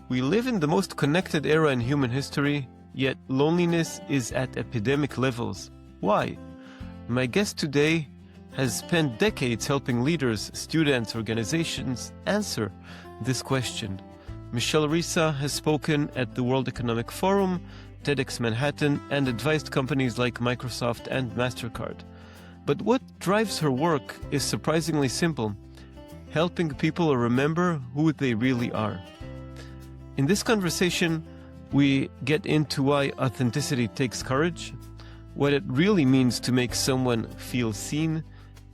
We live in the most connected era in human history, yet loneliness is at epidemic levels. Why? My guest today has spent decades helping leaders, students, organizations answer this question. Michele Risa has spoken at the World Economic Forum, TEDx Manhattan, and advised companies like Microsoft and MasterCard. But what drives her work is surprisingly simple: helping people remember who they really are. In this conversation, we get into why authenticity takes courage, what it really means to make someone feel seen,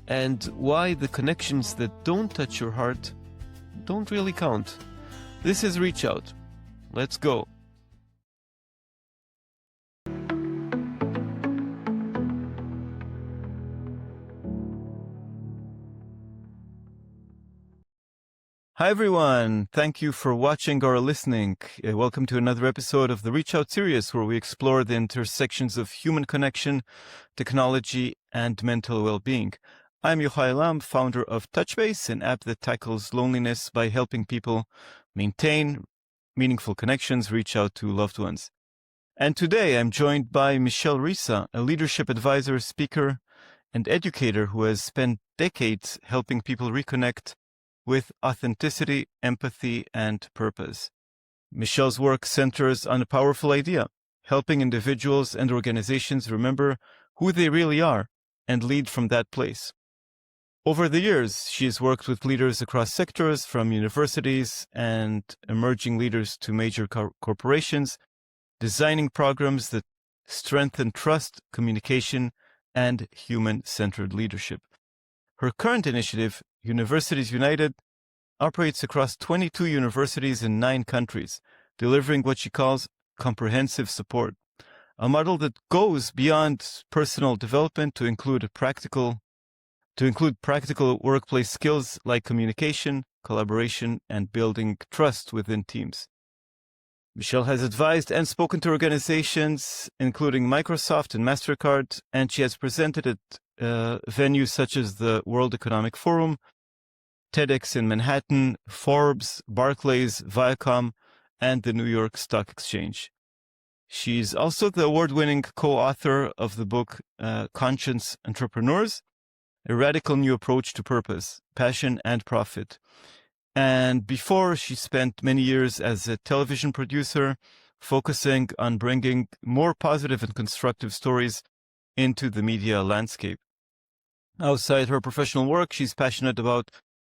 and why the connections that don't touch your heart don't really count. This is Reach Out. Let's go. Hi everyone, thank you for watching or listening. Welcome to another episode of the Reach Out series, where we explore the intersections of human connection, technology, and mental well-being. I'm Yohay, Elam, founder of TouchBase, an app that tackles loneliness by helping people maintain meaningful connections, reach out to loved ones. And today I'm joined by Michele Risa, a leadership advisor, speaker, and educator who has spent decades helping people reconnect with authenticity, empathy, and purpose. Michele's work centers on a powerful idea: helping individuals and organizations remember who they really are and lead from that place. Over the years, she has worked with leaders across sectors, from universities and emerging leaders to major corporations, designing programs that strengthen trust, communication, and human-centered leadership. Her current initiative, Universities United, operates across 22 universities in 9 countries, delivering what she calls comprehensive support, a model that goes beyond personal development to include practical workplace skills like communication, collaboration, and building trust within teams. Michele has advised and spoken to organizations including Microsoft and MasterCard, and she has presented at venues such as the World Economic Forum, TEDx in Manhattan, Forbes, Barclays, Viacom, and the New York Stock Exchange. She's also the award-winning co-author of the book Conscious Entrepreneurs: A Radical New Approach to Purpose, Passion, and Profit. And before, she spent many years as a television producer, focusing on bringing more positive and constructive stories into the media landscape. Outside her professional work, she's passionate about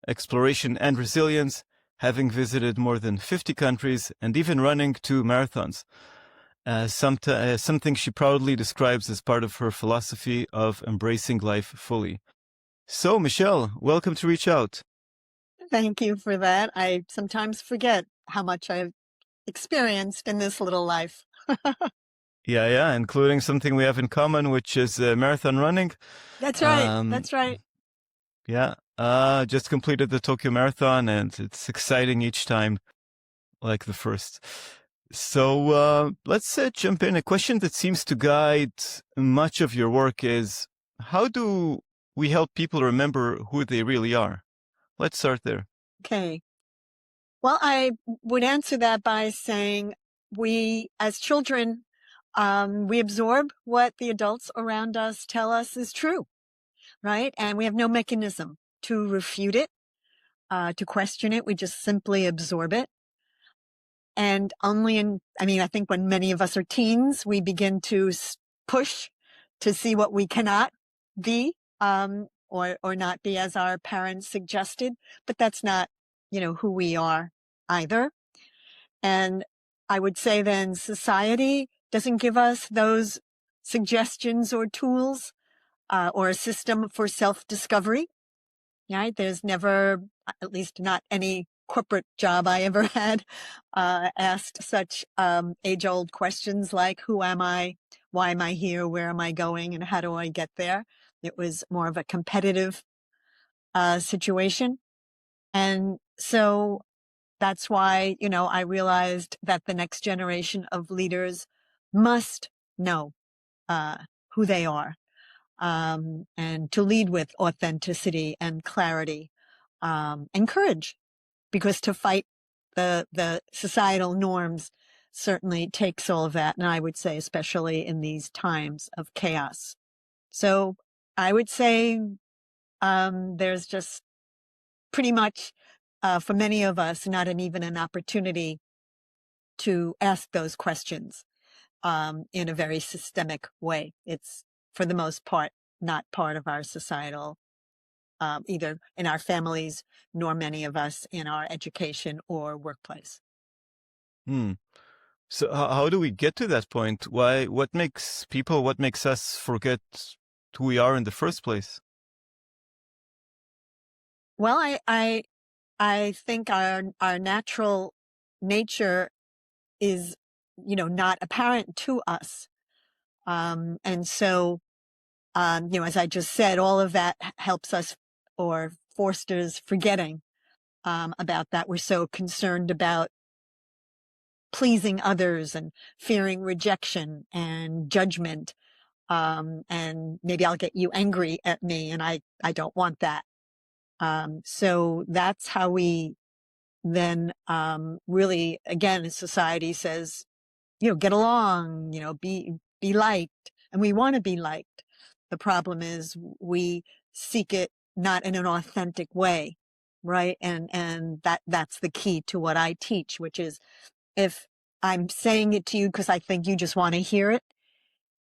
exploration and resilience, having visited more than 50 countries and even running 2 marathons, something she proudly describes as part of her philosophy of embracing life fully. So, Michele, welcome to Reach Out. Thank you for that. I sometimes forget how much I've experienced in this little life. Yeah, including something we have in common, which is marathon running. That's right. That's right. Yeah, just completed the Tokyo Marathon, and it's exciting each time, like the first. So let's jump in. A question that seems to guide much of your work is, how do we help people remember who they really are? Let's start there. Okay. Well, I would answer that by saying we, as children, we absorb what the adults around us tell us is true, right? And we have no mechanism to refute it, to question it. We just simply absorb it. And I think when many of us are teens, we begin to push to see what we cannot be, or not be as our parents suggested, but that's not, who we are either. And I would say then society doesn't give us those suggestions or tools, or a system for self-discovery. Right? There's never, at least not any corporate job I ever had, asked such age-old questions like, who am I? Why am I here? Where am I going? And how do I get there? It was more of a competitive situation. And so that's why, I realized that the next generation of leaders must know who they are, and to lead with authenticity and clarity, and courage, because to fight the societal norms certainly takes all of that. And I would say, especially in these times of chaos. So I would say, there's just pretty much, for many of us, not even an opportunity to ask those questions, in a very systemic way. It's, for the most part, not part of our societal, either in our families, nor many of us in our education or workplace. Hmm. So how do we get to that point? What makes us forget who we are in the first place? Well, I think our natural nature is, not apparent to us. And so, as I just said, all of that helps us or fosters forgetting, about that. We're so concerned about pleasing others and fearing rejection and judgment. And maybe I'll get you angry at me, and I don't want that. So that's how we then, really, again, society says, get along, be liked, and we want to be liked. The problem is we seek it not in an authentic way, right? And that's the key to what I teach, which is, if I'm saying it to you because I think you just want to hear it,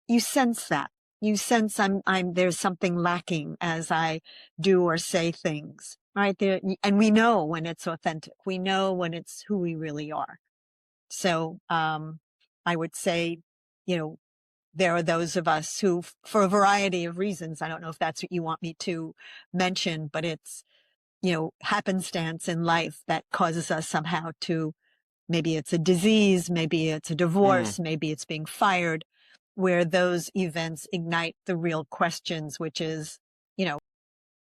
you sense that. You sense there's something lacking as I do or say things, right? There, and we know when it's authentic. We know when it's who we really are. So, I would say, there are those of us who, for a variety of reasons, I don't know if that's what you want me to mention, but it's, happenstance in life that causes us somehow to, maybe it's a disease, maybe it's a divorce, maybe it's being fired, where those events ignite the real questions, which is,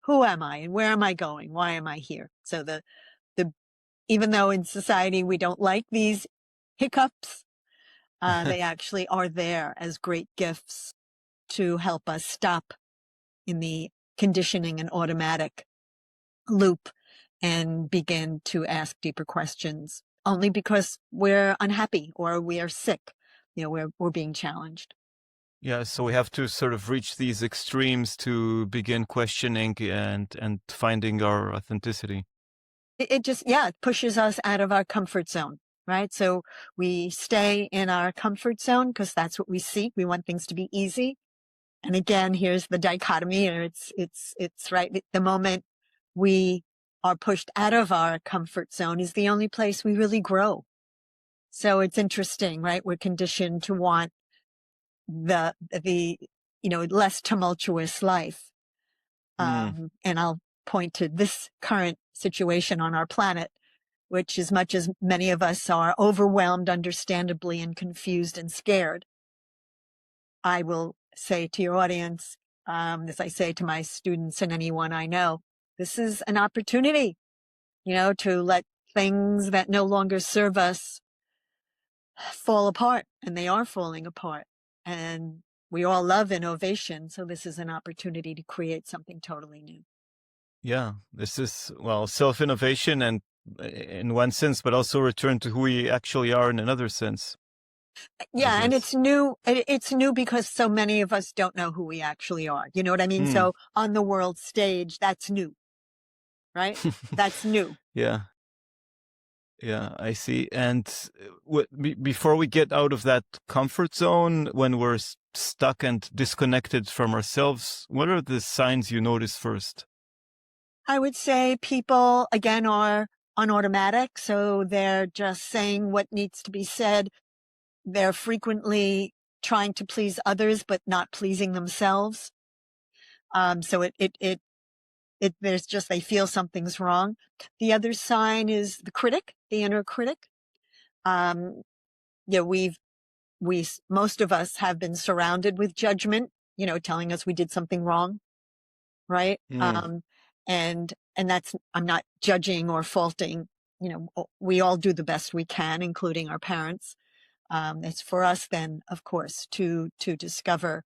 who am I and where am I going? Why am I here? So the, even though in society we don't like these hiccups, they actually are there as great gifts to help us stop in the conditioning and automatic loop and begin to ask deeper questions, only because we're unhappy or we are sick. We're being challenged. Yeah, so we have to sort of reach these extremes to begin questioning and finding our authenticity. It just, yeah, it pushes us out of our comfort zone, right? So we stay in our comfort zone because that's what we seek. We want things to be easy. And again, here's the dichotomy, or it's right. The moment we are pushed out of our comfort zone is the only place we really grow. So it's interesting, right? We're conditioned to want the less tumultuous life. And I'll point to this current situation on our planet, which, as much as many of us are overwhelmed, understandably, and confused and scared, I will say to your audience, as I say to my students and anyone I know, this is an opportunity, to let things that no longer serve us fall apart, and they are falling apart. And we all love innovation, so this is an opportunity to create something totally new. Yeah, this is, well, self-innovation and in one sense, but also return to who we actually are in another sense. Yeah, and it's new. It's new because so many of us don't know who we actually are. You know what I mean? So on the world stage, that's new, right? That's new. Yeah. Yeah, I see. And before we get out of that comfort zone, when we're stuck and disconnected from ourselves, what are the signs you notice first? I would say people, again, are on automatic. So they're just saying what needs to be said. They're frequently trying to please others, but not pleasing themselves. So there's just, they feel something's wrong. The other sign is the critic, the inner critic. Most of us have been surrounded with judgment, telling us we did something wrong, right? And that's, I'm not judging or faulting. We all do the best we can, including our parents. It's for us then, of course, to discover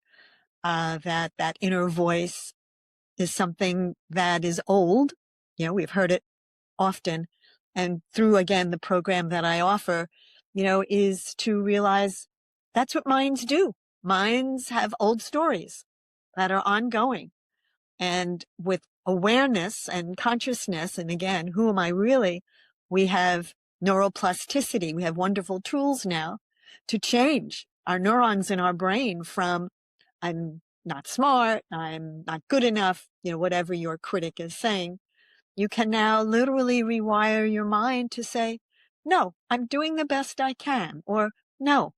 that inner voice is something that is old. We've heard it often, and through, again, the program that I offer, is to realize that's what minds do. Minds have old stories that are ongoing. And with awareness and consciousness, and again, who am I really? We have neuroplasticity. We have wonderful tools now to change our neurons in our brain from I'm not smart, I'm not good enough, whatever your critic is saying. You can now literally rewire your mind to say, no, I'm doing the best I can, or no,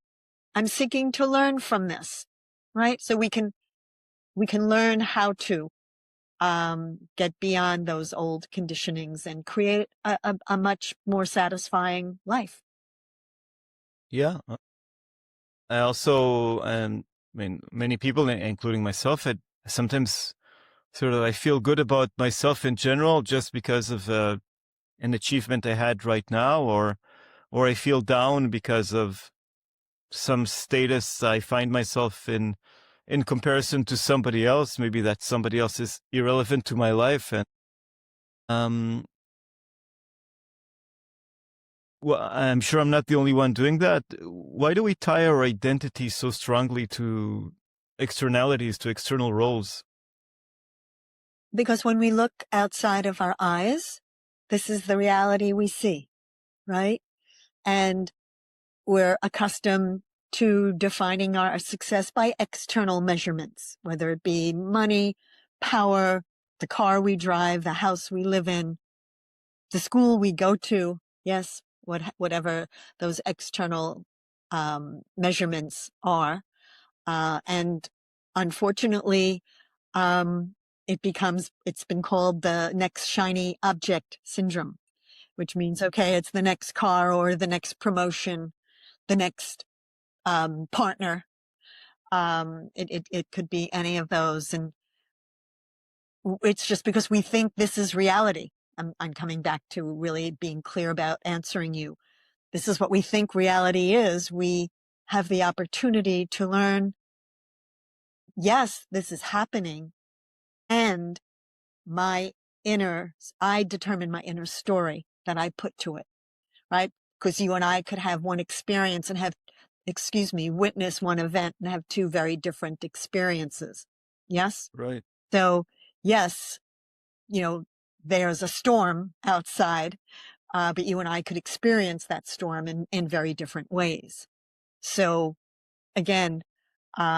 I'm seeking to learn from this, right? So we can learn how to get beyond those old conditionings and create a much more satisfying life. Yeah. I also, many people, including myself, sometimes sort of I feel good about myself in general just because of an achievement I had right now, or I feel down because of some status I find myself in comparison to somebody else. Maybe that somebody else is irrelevant to my life, and um, well, I'm sure I'm not the only one doing that. Why do we tie our identity so strongly to externalities, to external roles? Because when we look outside of our eyes, this is the reality we see, right? And we're accustomed to defining our success by external measurements, whether it be money, power, the car we drive, the house we live in, the school we go to. Yes, whatever those external measurements are. And unfortunately, it's been called the next shiny object syndrome, which means, okay, it's the next car or the next promotion, the next partner. It could be any of those. And it's just because we think this is reality. I'm coming back to really being clear about answering you. This is what we think reality is. We have the opportunity to learn, yes, this is happening. And I determine my inner story that I put to it, right? Because you and I could have one experience and witness one event and have two very different experiences. Yes? Right. So, yes, there's a storm outside, but you and I could experience that storm in very different ways. So again,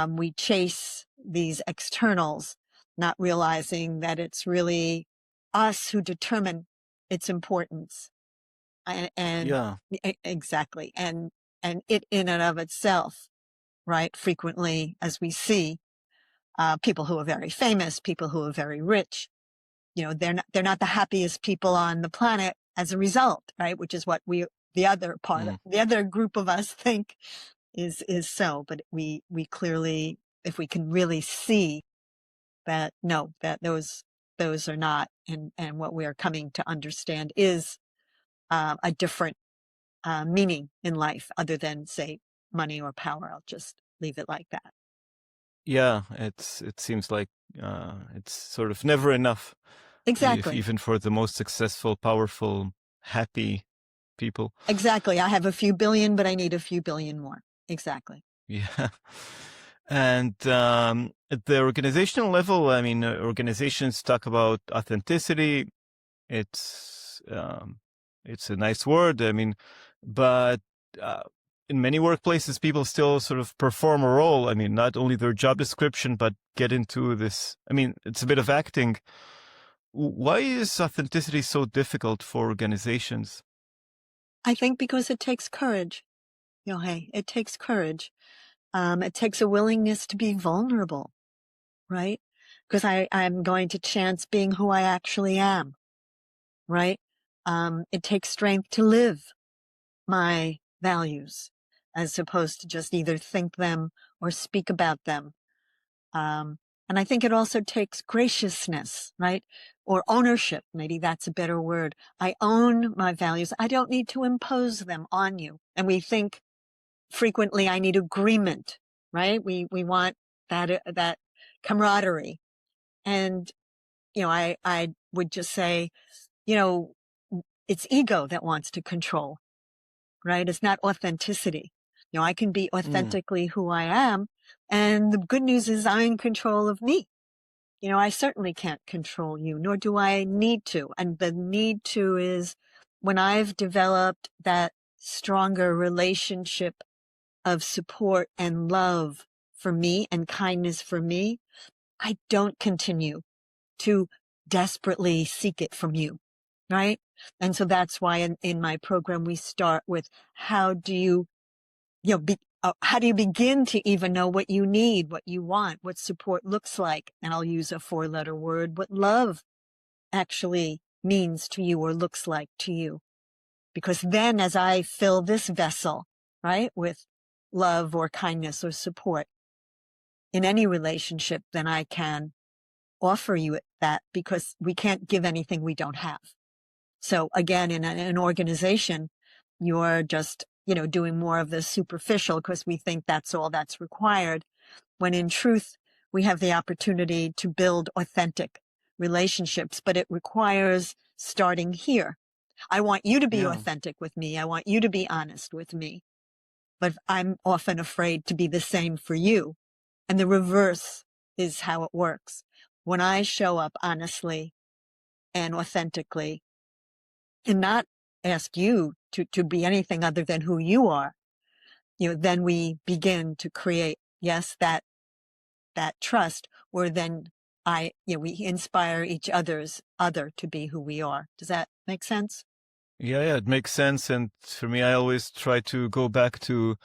we chase these externals, not realizing that it's really us who determine its importance. And Yeah. exactly. And it in and of itself, right? Frequently, as we see, people who are very famous, people who are very rich, they're not the happiest people on the planet as a result, right? Which is what the other group of us think is so, but we clearly, if we can really see that, no, that those are not, and what we are coming to understand is a different meaning in life other than, say, money or power. I'll just leave it like that. Yeah, it seems like it's sort of never enough, if, Exactly. even for the most successful, powerful, happy people. Exactly. I have a few billion, but I need a few billion more. Exactly. Yeah. And at the organizational level, organizations talk about authenticity. It's it's a nice word. But uh, in many workplaces, people still sort of perform a role. Not only their job description, but get into this. It's a bit of acting. Why is authenticity so difficult for organizations? I think because it takes courage, Yohay. It takes courage. It takes a willingness to be vulnerable, right? Because I'm going to chance being who I actually am, right? It takes strength to live my values as opposed to just either think them or speak about them. And I think it also takes graciousness, right? Or ownership. Maybe that's a better word. I own my values. I don't need to impose them on you. And we think frequently I need agreement, right? We want that camaraderie. And, I would just say, it's ego that wants to control, right? It's not authenticity. I can be authentically who I am. And the good news is I'm in control of me. I certainly can't control you, nor do I need to. And the need to is when I've developed that stronger relationship of support and love for me and kindness for me, I don't continue to desperately seek it from you, right? And so that's why in my program, we start with how do you how do you begin to even know what you need, what you want, what support looks like? And I'll use a 4-letter word, what love actually means to you or looks like to you. Because then as I fill this vessel, right, with love or kindness or support in any relationship, then I can offer you that, because we can't give anything we don't have. So again, in an organization, you're just, doing more of the superficial because we think that's all that's required. When in truth, we have the opportunity to build authentic relationships, but it requires starting here. I want you to be Yeah. authentic with me. I want you to be honest with me, but I'm often afraid to be the same for you. And the reverse is how it works. When I show up honestly and authentically and not ask you to be anything other than who you are, then we begin to create, yes, that trust, where then we inspire each other to be who we are. Does that make sense? Yeah, it makes sense. And for me, I always try to go back to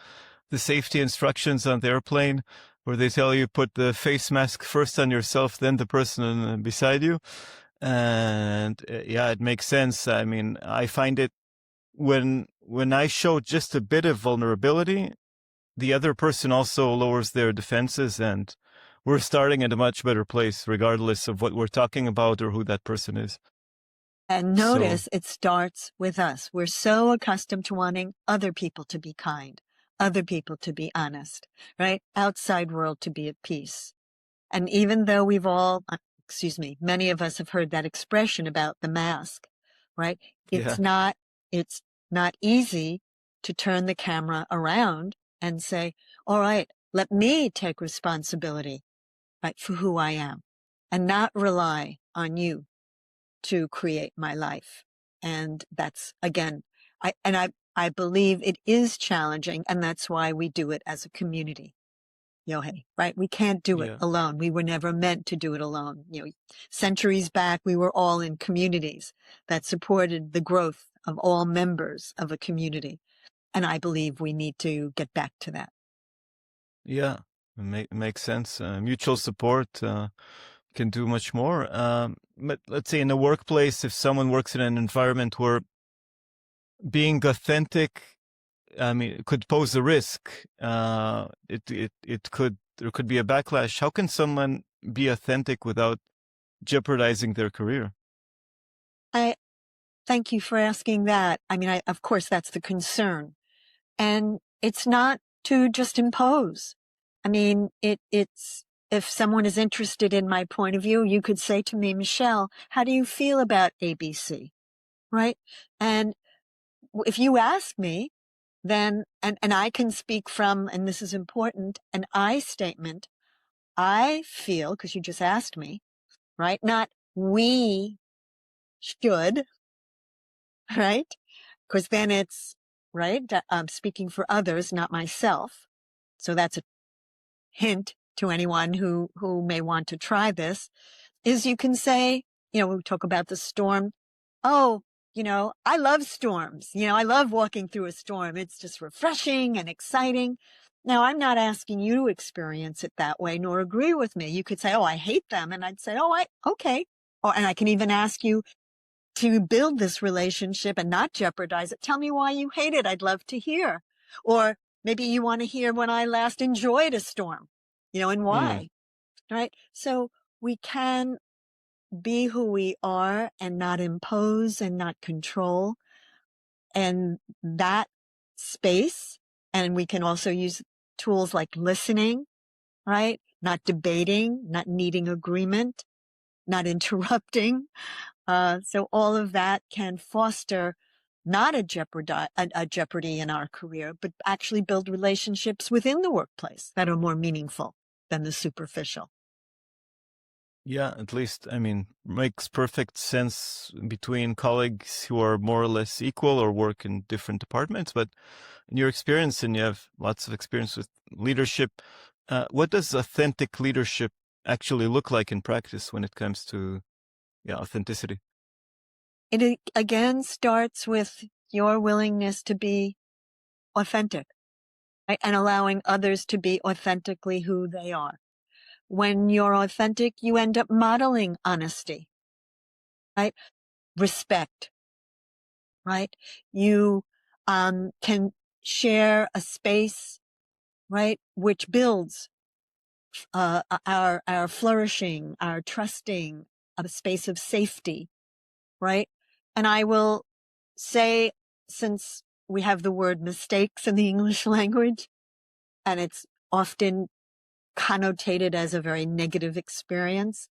the safety instructions on the airplane, where they tell you put the face mask first on yourself, then the person beside you. And yeah, it makes sense. I mean, I find it when I show just a bit of vulnerability, the other person also lowers their defenses, and we're starting at a much better place, regardless of what we're talking about or who that person is. And So notice it starts with us. We're so accustomed to wanting other people to be kind, other people to be honest, right? Outside world to be at peace. And even though many of us have heard that expression about the mask, right? yeah, It's not easy to turn the camera around and say, all right, let me take responsibility, right, for who I am and not rely on you to create my life. And that's, again, I believe it is challenging, and that's why we do it as a community. Yohay, right? We can't do it yeah. alone. We were never meant to do it alone. Centuries back, we were all in communities that supported the growth of all members of a community. And I believe we need to get back to that. Yeah, makes sense. Mutual support can do much more. But let's say in a workplace, if someone works in an environment where being authentic, I mean, it could pose a risk. It could, there could be a backlash. How can someone be authentic without jeopardizing their career? I thank you for asking that. I mean, of course, that's the concern. And it's not to just impose. I mean, it's, if someone is interested in my point of view, you could say to me, Michele, how do you feel about ABC? Right? And if you ask me, then, and I can speak from, and this is important, an I statement. I feel, because you just asked me, right? Not we should, right? Because then it's, right? I'm speaking for others, not myself. So that's a hint to anyone who may want to try this, is you can say, we talk about the storm. Oh, I love storms. I love walking through a storm. It's just refreshing and exciting. Now, I'm not asking you to experience it that way, nor agree with me. You could say, oh, I hate them. And I'd say, oh, okay. And I can even ask you to build this relationship and not jeopardize it. Tell me why you hate it. I'd love to hear. Or maybe you want to hear when I last enjoyed a storm, and Mm, why, right? So we can be who we are and not impose and not control. And that space, and we can also use tools like listening, right? Not debating, not needing agreement, not interrupting. So all of that can foster not a jeopardy in our career, but actually build relationships within the workplace that are more meaningful than the superficial. Yeah, at least, I mean, makes perfect sense between colleagues who are more or less equal or work in different departments. But in your experience, and you have lots of experience with leadership, what does authentic leadership actually look like in practice when it comes to authenticity? It again starts with your willingness to be authentic, right? And allowing others to be authentically who they are. When you're authentic, you end up modeling honesty, right? Respect, right? You can share a space, right, which builds our flourishing, our trusting, a space of safety, right? And I will say, since we have the word mistakes in the English language, and it's often connotated as a very negative experience,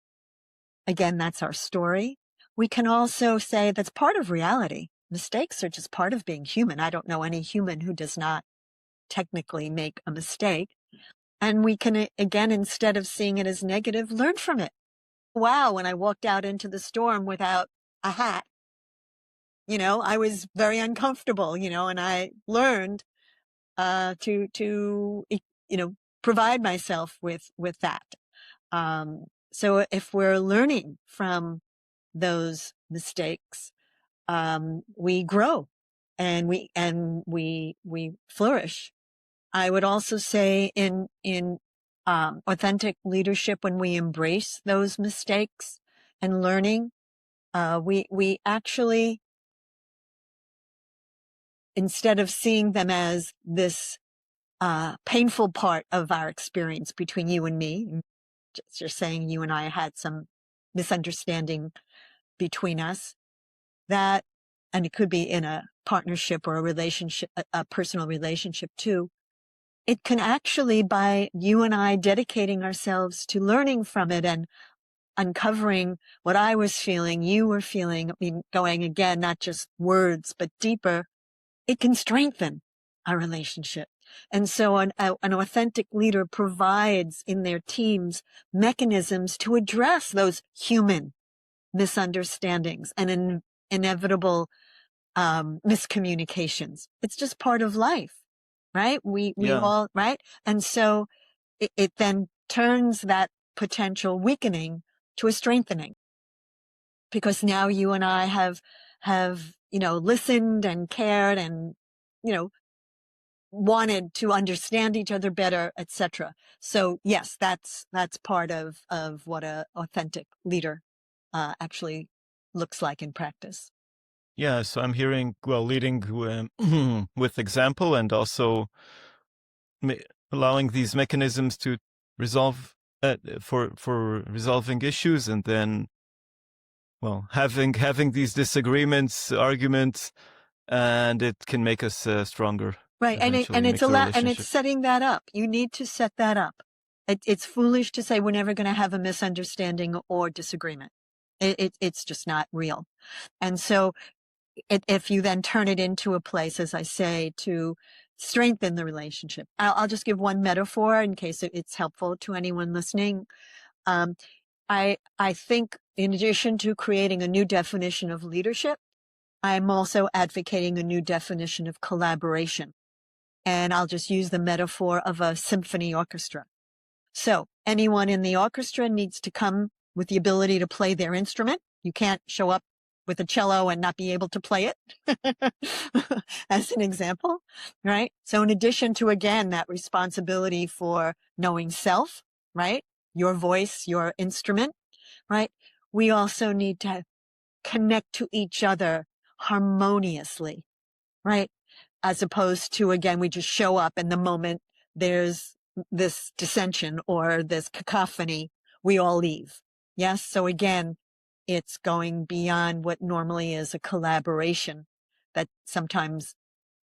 again, that's our story. We can also say that's part of reality. Mistakes are just part of being human. I don't know any human who does not technically make a mistake. And we can, again, instead of seeing it as negative, learn from it. Wow, when I walked out into the storm without a hat, I was very uncomfortable, and I learned to provide myself with that. So if we're learning from those mistakes, we grow and we flourish. I would also say in authentic leadership, when we embrace those mistakes and learning, we actually, instead of seeing them as this painful part of our experience between you and me, you're saying you and I had some misunderstanding between us, that, and it could be in a partnership or a relationship, a personal relationship too. It can actually, by you and I dedicating ourselves to learning from it and uncovering what I was feeling, you were feeling, I mean, going again, not just words, but deeper, it can strengthen our relationship. And so an authentic leader provides in their teams mechanisms to address those human misunderstandings and inevitable miscommunications. It's just part of life, right? We all, right? And so it then turns that potential weakening to a strengthening, because now you and I have listened and cared and wanted to understand each other better, etc. So yes, that's part of what a authentic leader actually looks like in practice. Yeah, so I'm hearing, leading with example, and also allowing these mechanisms to resolve for resolving issues, and then having these disagreements, arguments, and it can make us stronger. Right, and it's setting that up. You need to set that up. It's foolish to say we're never going to have a misunderstanding or disagreement. It's just not real. And so if you then turn it into a place, as I say, to strengthen the relationship. I'll just give one metaphor in case it's helpful to anyone listening. I think in addition to creating a new definition of leadership, I'm also advocating a new definition of collaboration. And I'll just use the metaphor of a symphony orchestra. So anyone in the orchestra needs to come with the ability to play their instrument. You can't show up with a cello and not be able to play it, as an example, right? So in addition to, again, that responsibility for knowing self, right? Your voice, your instrument, right? We also need to connect to each other harmoniously, right? As opposed to, again, we just show up and the moment there's this dissension or this cacophony, we all leave. Yes. So again, it's going beyond what normally is a collaboration that sometimes,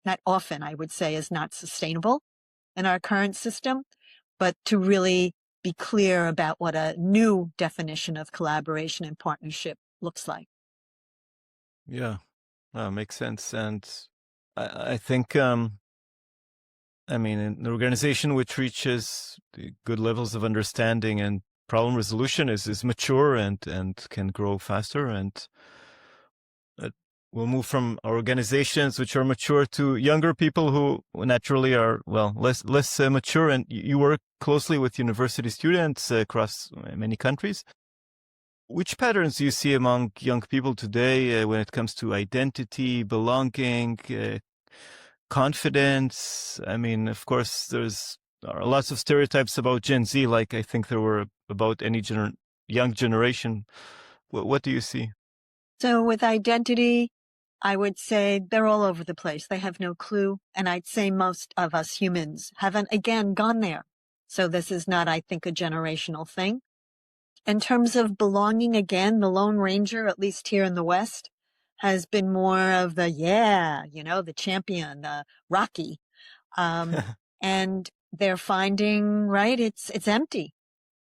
not often, I would say, is not sustainable in our current system, but to really be clear about what a new definition of collaboration and partnership looks like. Yeah. Makes sense. And I think, I mean, an organization which reaches the good levels of understanding and problem resolution is mature and can grow faster. And uh, we'll move from organizations which are mature to younger people who naturally are, well, less mature. And you work closely with university students across many countries. Which patterns do you see among young people today when it comes to identity, belonging, confidence? I mean, of course, there are lots of stereotypes about Gen Z, like I think there were about any young generation. What do you see? So with identity, I would say they're all over the place. They have no clue. And I'd say most of us humans haven't, again, gone there. So this is not, I think, a generational thing. In terms of belonging, again, the Lone Ranger, at least here in the West, has been more of the, the champion, the Rocky. And they're finding, right, it's empty,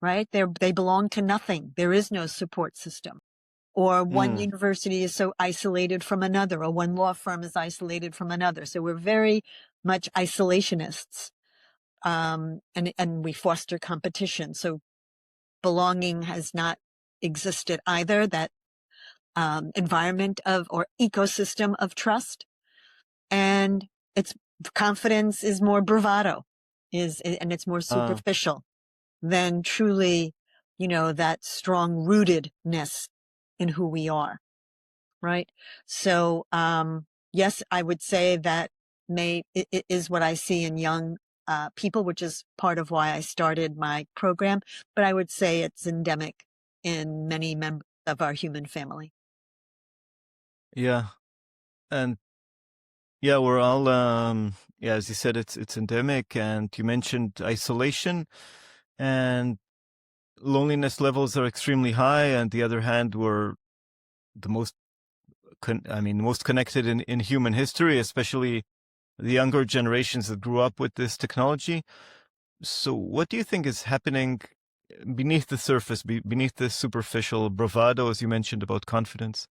right? They belong to nothing. There is no support system. Or one university is so isolated from another, or one law firm is isolated from another. So we're very much isolationists. And we foster competition. So belonging has not existed either, that environment of or ecosystem of trust. And its confidence is more bravado, and it's more superficial than truly, that strong rootedness in who we are. Right. So, yes, I would say that it is what I see in young people, which is part of why I started my program. But I would say it's endemic in many members of our human family. Yeah. And yeah, we're all, yeah, as you said, it's endemic. And you mentioned isolation and loneliness levels are extremely high. On the other hand, we're the most, most connected in human history, especially the younger generations that grew up with this technology. So what do you think is happening beneath the surface, beneath the superficial bravado, as you mentioned about confidence?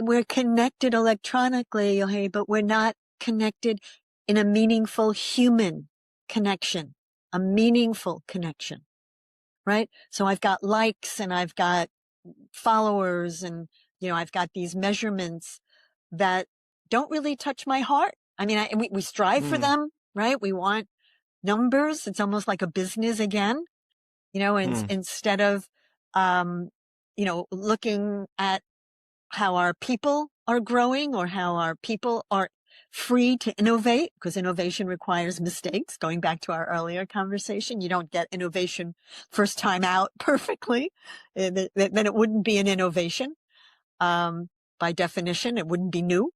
We're connected electronically, Yohay, but we're not connected in a meaningful human connection, a meaningful connection, right? So I've got likes and I've got followers and, I've got these measurements that don't really touch my heart. I mean, we strive for them, right? We want numbers. It's almost like a business again, instead of, looking at how our people are growing or how our people are free to innovate, because innovation requires mistakes. Going back to our earlier conversation, you don't get innovation first time out perfectly. Then it wouldn't be an innovation. By definition, it wouldn't be new.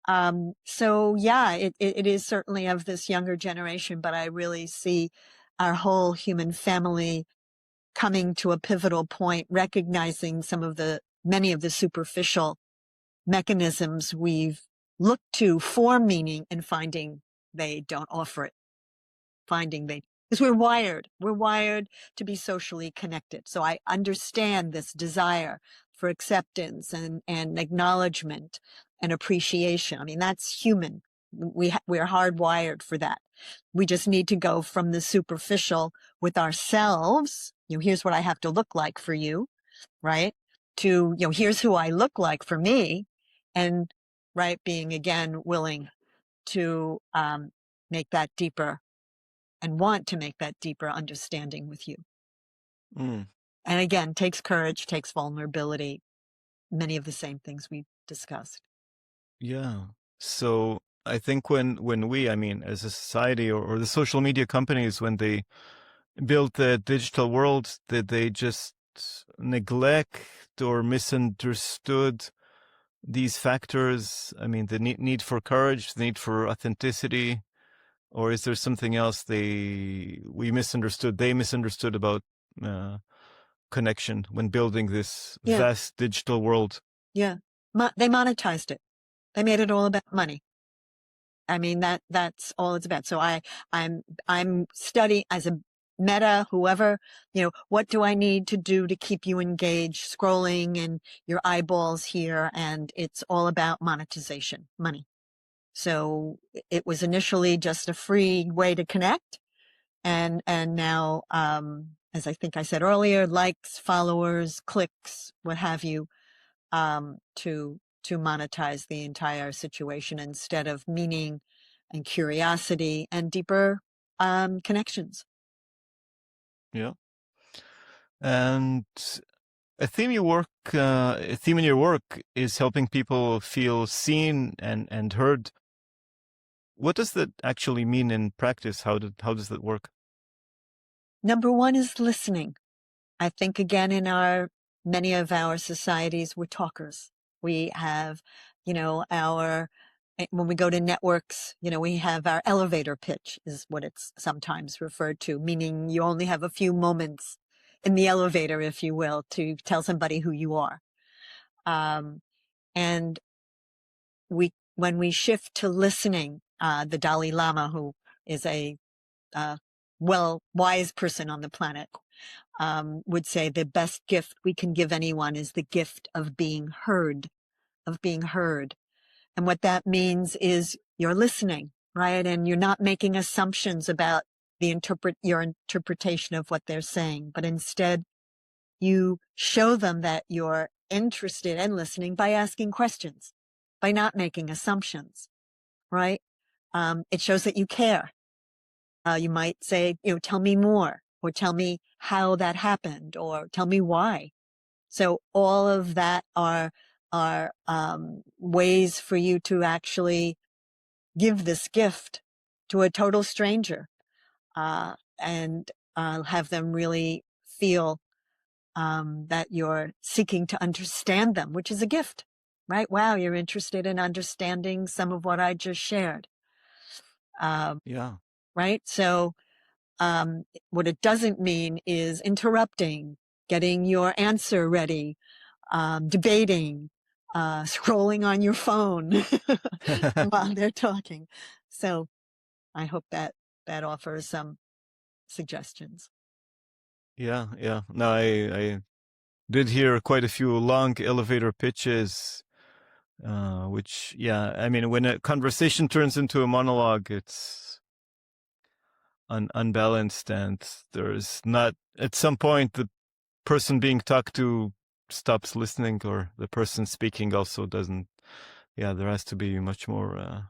So yeah, it is certainly of this younger generation, but I really see our whole human family coming to a pivotal point, recognizing many of the superficial mechanisms we've looked to for meaning and finding they don't offer it. Because we're wired to be socially connected. So I understand this desire for acceptance and acknowledgement and appreciation. I mean, that's human. We're hardwired for that. We just need to go from the superficial with ourselves. Here's what I have to look like for you, right? To, here's who I look like for me. And right, being again willing to make that deeper and want to make that deeper understanding with you. And again, takes courage, takes vulnerability, many of the same things we discussed. Yeah. So I think when we, as a society or the social media companies, when they build the digital world, that they just neglect or misunderstood these factors. I mean, the need for courage, the need for authenticity, or is there something else they misunderstood about connection when building this vast digital world? Yeah. They monetized it. They made it all about money. I mean, that's all it's about. So I'm studying as a Meta, whoever, what do I need to do to keep you engaged, scrolling and your eyeballs here? And it's all about monetization, money. So it was initially just a free way to connect. And now, as I think I said earlier, likes, followers, clicks, what have you, to monetize the entire situation instead of meaning and curiosity and deeper connections. Yeah. And a theme in your work is helping people feel seen and heard. What does that actually mean in practice? How does that work? Number one is listening. I think again in many of our societies, we're talkers. We have, when we go to networks, we have our elevator pitch is what it's sometimes referred to, meaning you only have a few moments in the elevator, if you will, to tell somebody who you are. And when we shift to listening, the Dalai Lama, who is a wise person on the planet, would say the best gift we can give anyone is the gift of being heard, And what that means is you're listening, right? And you're not making assumptions about your interpretation of what they're saying, but instead you show them that you're interested in listening by asking questions, by not making assumptions, right? It shows that you care. You might say, tell me more, or tell me how that happened, or tell me why. So all of that are ways for you to actually give this gift to a total stranger, and have them really feel that you're seeking to understand them, which is a gift, right? Wow, you're interested in understanding some of what I just shared. Yeah. Right? So what it doesn't mean is interrupting, getting your answer ready, debating, scrolling on your phone while they're talking. So I hope that offers some suggestions. Yeah, yeah. No, I did hear quite a few long elevator pitches, which, yeah, I mean, when a conversation turns into a monologue, it's unbalanced, and there's not, at some point, the person being talked to stops listening, or the person speaking also doesn't. Yeah, there has to be much more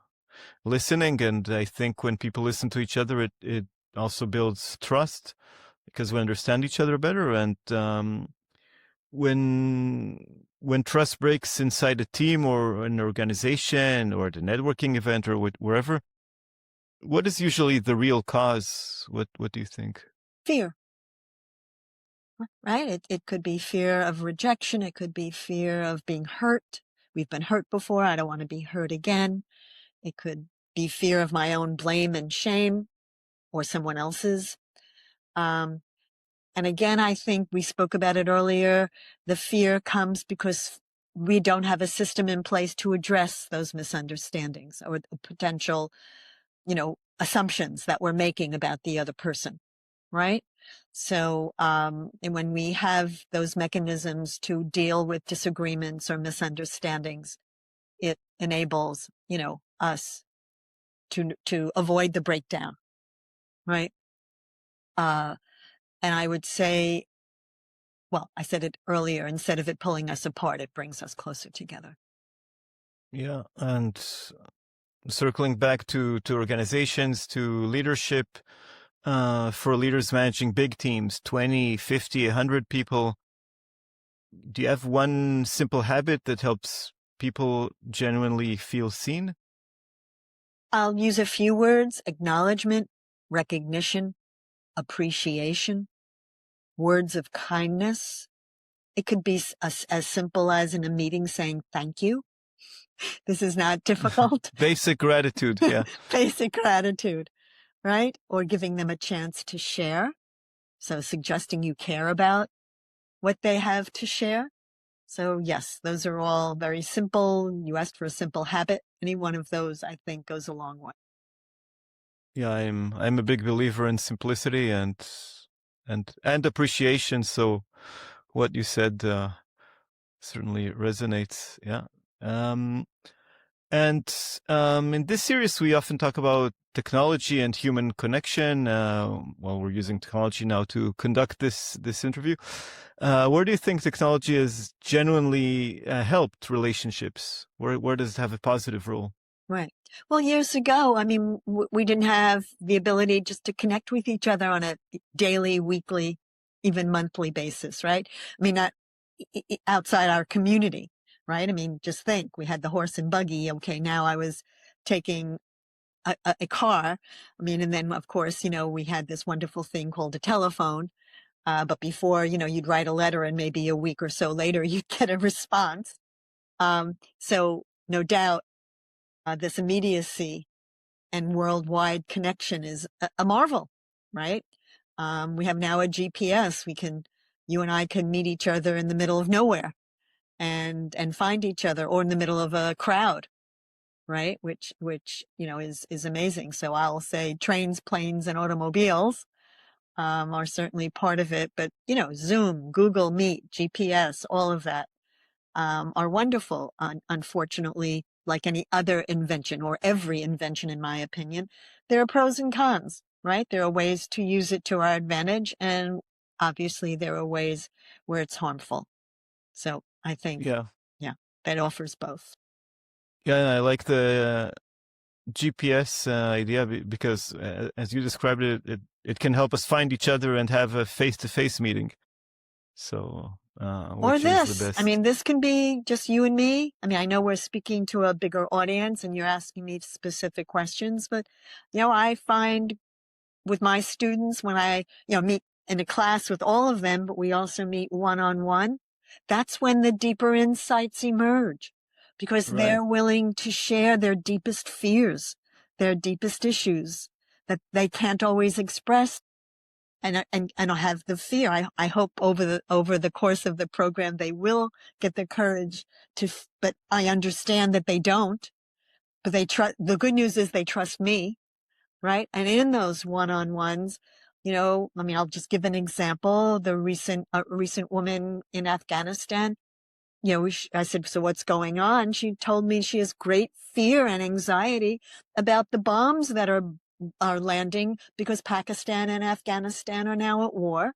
listening, and I think when people listen to each other, it also builds trust because we understand each other better. And when trust breaks inside a team or an organization or at a networking event or wherever, what is usually the real cause? What do you think? Fear, right? It could be fear of rejection. It could be fear of being hurt. We've been hurt before. I don't want to be hurt again. It could be fear of my own blame and shame or someone else's. And again, I think we spoke about it earlier. The fear comes because we don't have a system in place to address those misunderstandings or the potential, assumptions that we're making about the other person, right? So, and when we have those mechanisms to deal with disagreements or misunderstandings, it enables, us to avoid the breakdown, right? And I would say, well, I said it earlier, instead of it pulling us apart, it brings us closer together. Yeah, and circling back to organizations, to leadership, for leaders managing big teams, 20, 50, 100 people, do you have one simple habit that helps people genuinely feel seen? I'll use a few words: acknowledgement, recognition, appreciation, words of kindness. It could be as simple as in a meeting saying thank you. This is not difficult. Basic gratitude, yeah. Basic gratitude, right? Or giving them a chance to share. So suggesting you care about what they have to share. So yes, those are all very simple. You asked for a simple habit. Any one of those, I think, goes a long way. Yeah, I'm a big believer in simplicity, and and appreciation. So what you said certainly resonates. Yeah. Um, and in this series, we often talk about technology and human connection. Well, we're using technology now to conduct this interview. Where do you think technology has genuinely helped relationships? Where does it have a positive role? Right. Well, years ago, I mean, we didn't have the ability just to connect with each other on a daily, weekly, even monthly basis, right? I mean, not outside our community, right? I mean, just think, we had the horse and buggy. Okay, now I was taking a car. I mean, and then of course, we had this wonderful thing called a telephone. But before, you'd write a letter and maybe a week or so later you'd get a response. So no doubt, this immediacy and worldwide connection is a marvel, right? We have now a GPS. You and I can meet each other in the middle of nowhere and find each other, or in the middle of a crowd, right? Which, is amazing. So I'll say trains, planes, and automobiles, are certainly part of it, but, Zoom, Google Meet, GPS, all of that, are wonderful. Unfortunately, like any other invention, or every invention, in my opinion, there are pros and cons, right? There are ways to use it to our advantage, and obviously there are ways where it's harmful. So I think, Yeah. yeah, that offers both. Yeah, I like the GPS idea because, as you described it, it can help us find each other and have a face-to-face meeting. So, Or which is the this. I best. mean, this can be just you and me. I mean, I know we're speaking to a bigger audience and you're asking me specific questions, but, I find with my students, when I, meet in a class with all of them, but we also meet one-on-one, that's when the deeper insights emerge, because Right. they're willing to share their deepest fears, their deepest issues that they can't always express, and have the fear. I hope over the course of the program they will get the courage to, but I understand that they don't. But they trust. The good news is they trust me, right? And in those one-on-ones, I mean, I'll just give an example. The recent woman in Afghanistan, I said, so what's going on? She told me she has great fear and anxiety about the bombs that are landing, because Pakistan and Afghanistan are now at war,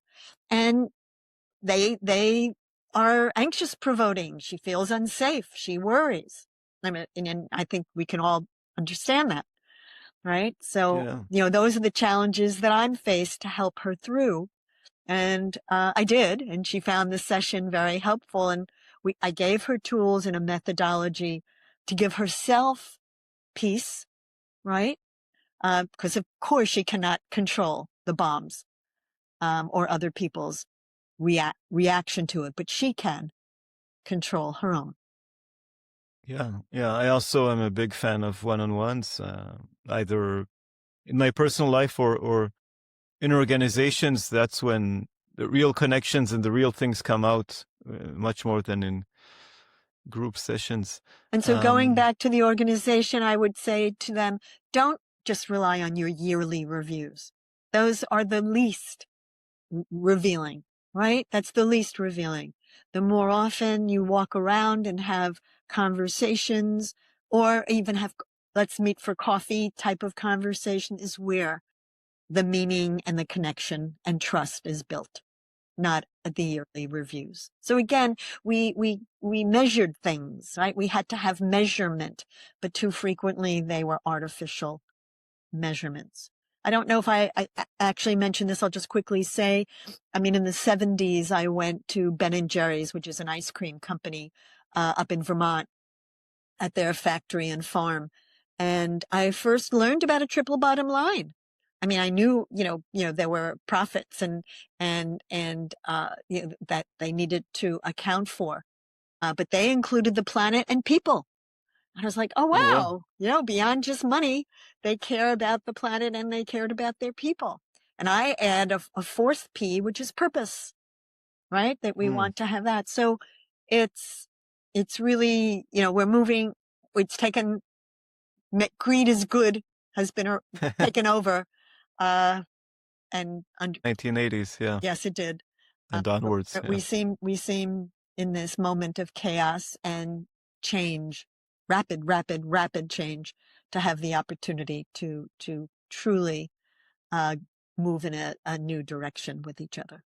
and they are anxious provoking. She feels unsafe. She worries. I mean, and I think we can all understand that, right? So, Yeah. those are the challenges that I'm faced to help her through. And I did, and she found this session very helpful. And I gave her tools and a methodology to give herself peace, right? Because of course she cannot control the bombs, or other people's reaction to it, but she can control her own. Yeah. Yeah. I also am a big fan of one-on-ones, either in my personal life or in organizations. That's when the real connections and the real things come out, much more than in group sessions. And so going Um, back to the organization, I would say to them, don't just rely on your yearly reviews. Those are the least revealing, right? That's the least revealing. The more often you walk around and have conversations, or even have let's meet for coffee type of conversation, is where the meaning and the connection and trust is built, not the yearly reviews. So again, we measured things, right? We had to have measurement, but too frequently they were artificial measurements. I don't know if I actually mentioned this. I'll just quickly say, I mean, in the 70s, I went to Ben and Jerry's, which is an ice cream company, up in Vermont, at their factory and farm. And I first learned about a triple bottom line. I mean, I knew, there were profits and that they needed to account for, but they included the planet and people. I was like, oh, oh, wow. wow, beyond just money, they care about the planet and they cared about their people. And I add a fourth P, which is purpose, right? That we Mm. want to have that. So it's, it's really, we're moving, it's taken, greed is good has been taken over. Uh, and 1980s, yeah, yes, it did. and onwards, But yeah. we seem in this moment of chaos and change, rapid change, to have the opportunity to truly move in a new direction with each other.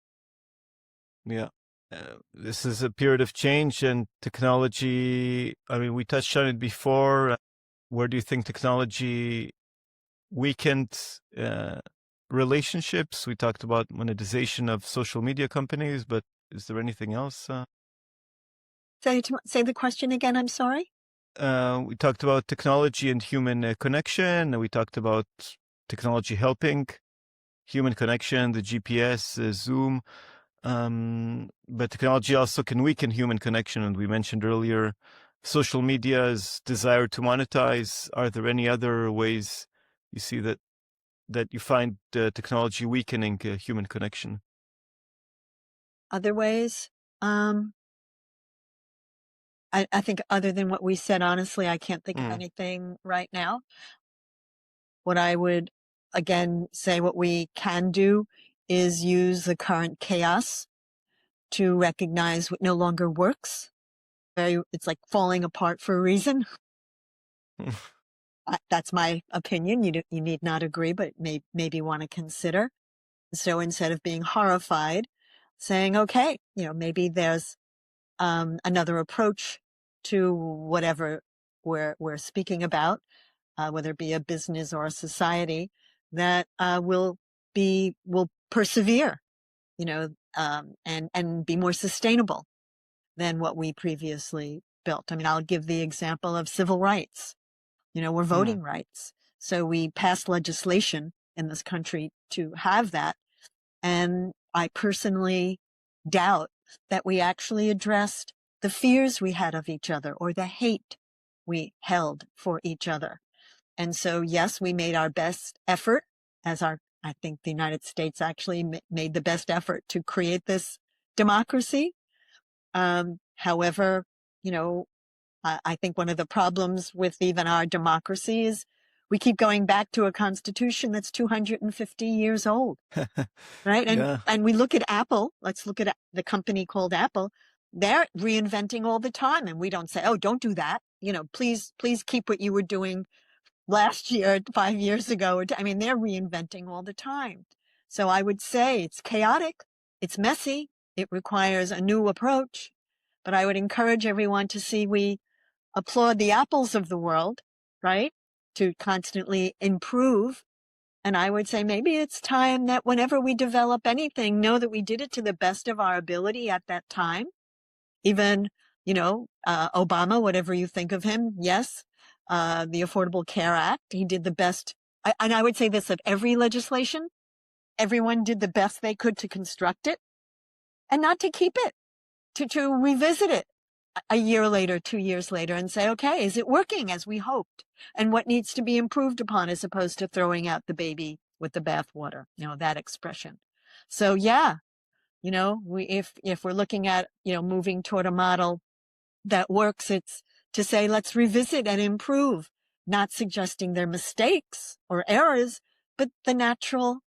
Yeah. This is a period of change and technology. I mean, we touched on it before. Where do you think technology weakened relationships? We talked about monetization of social media companies, but is there anything else? Say the question again. I'm sorry. We talked about technology and human connection. And we talked about technology helping human connection, the GPS, Zoom. But technology also can weaken human connection. And we mentioned earlier social media's desire to monetize. Are there any other ways you see that you find technology weakening human connection? Other ways? I think other than what we said, honestly, I can't think of anything right now. What I would, again, say what we can do is use the current chaos to recognize what no longer works. It's like falling apart for a reason. That's my opinion. You need not agree, but maybe want to consider. So instead of being horrified, saying, okay, maybe there's another approach to whatever we're speaking about, whether it be a business or a society, that will persevere, and be more sustainable than what we previously built. I mean, I'll give the example of civil rights. We're voting rights. So we passed legislation in this country to have that. And I personally doubt that we actually addressed the fears we had of each other or the hate we held for each other. And so, yes, we made our best effort I think the United States actually made the best effort to create this democracy. However, I think one of the problems with even our democracy is we keep going back to a constitution that's 250 years old, right? Yeah. And we look at Apple. Let's look at the company called Apple. They're reinventing all the time, and we don't say, "Oh, don't do that." Please keep what you were doing last year, 5 years ago. I mean, they're reinventing all the time. So I would say it's chaotic, it's messy, it requires a new approach. But I would encourage everyone to see we applaud the Apples of the world, right? To constantly improve. And I would say maybe it's time that whenever we develop anything, know that we did it to the best of our ability at that time. Even, Obama, whatever you think of him, yes, the Affordable Care Act, he did the best. And I would say this of every legislation, everyone did the best they could to construct it and not to keep it, to revisit it a year later, 2 years later, and say, okay, is it working as we hoped? And what needs to be improved upon, as opposed to throwing out the baby with the bathwater, that expression. So yeah, if we're looking at, moving toward a model that works, it's to say, let's revisit and improve, not suggesting they're mistakes or errors, but the natural